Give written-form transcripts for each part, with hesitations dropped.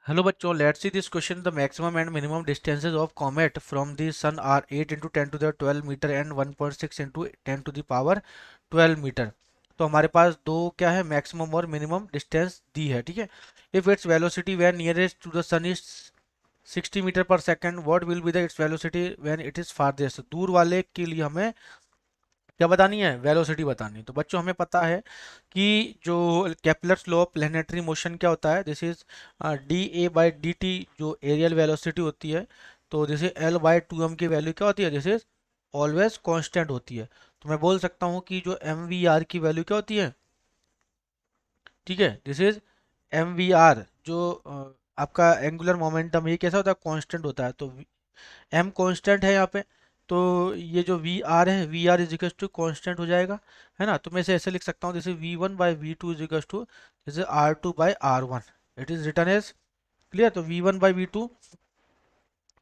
Hello बच्चों, let's see this question. The maximum and minimum distances of comet from the sun are 8 into 10 to the 12 meter and 1.6 into 10 to the power 12 meter. तो हमारे पास दो क्या है, maximum और minimum distance दी है, ठीक है। If its velocity when nearest to the sun is 60 metre per second, what will be the its velocity when it is farthest. दूर वाले के लिए हमें क्या बतानी है, वेलोसिटी बतानी है। तो बच्चों हमें पता है कि जो Kepler's law of planetary motion क्या होता है, this is D A by D T, जो एरियल वेलोसिटी होती है। तो जैसे एल बाई टू एम की वैल्यू क्या होती है, दिस इज ऑलवेज कांस्टेंट होती है। तो मैं बोल सकता हूँ कि जो एम वी आर की वैल्यू क्या होती है, ठीक है, this is M V R, जो आपका एंगुलर मोमेंटम, ये कैसा होता है, कांस्टेंट होता है। तो एम कांस्टेंट है यहाँ पे। तो ये जो वी आर है, V R is equal to constant हो जाएगा, है ना। तो मैं इसे ऐसे लिख सकता हूँ, जैसे V one by V two is equal to जैसे R two by R one. It is return as clear. तो V one by V two,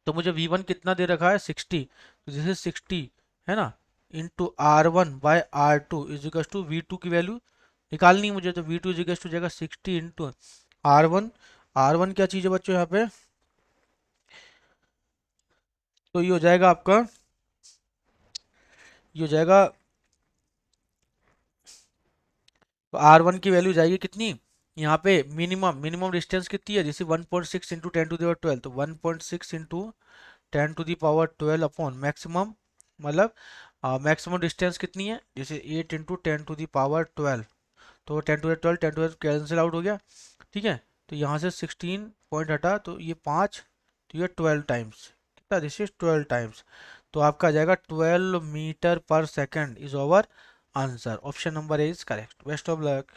तो मुझे वी वन कितना दे रखा है, 60, तो जैसे 60, है ना, into R one by R two is equal to V two की वैल्यू निकालनी है मुझे। तो V two is equal to जाएगा 60 into R one. R one क्या चीज़ है बच्चों यहाँ पे, तो ये हो जाएगा आपका, ये हो जाएगा, तो आर वन की वैल्यू जाएगी कितनी, यहाँ पे मिनिमम मिनिमम डिस्टेंस कितनी है, जैसे 1.6 इंटू 10 टू द पावर 12, तो 1.6 into 10 to the power 12 upon maximum, मतलब मैक्सिमम डिस्टेंस कितनी है, जैसे 8 इंटू 10 टू द पावर 12। तो 10 टू द 12 कैंसिल आउट हो गया, ठीक है। तो यहाँ से 16 पॉइंट हटा, तो ये 5, तो ये 12 टाइम्स, कितना, दिस इज 12 टाइम्स। तो आपका आ जाएगा 12 मीटर पर second is over answer. Option number A is correct. Best of luck.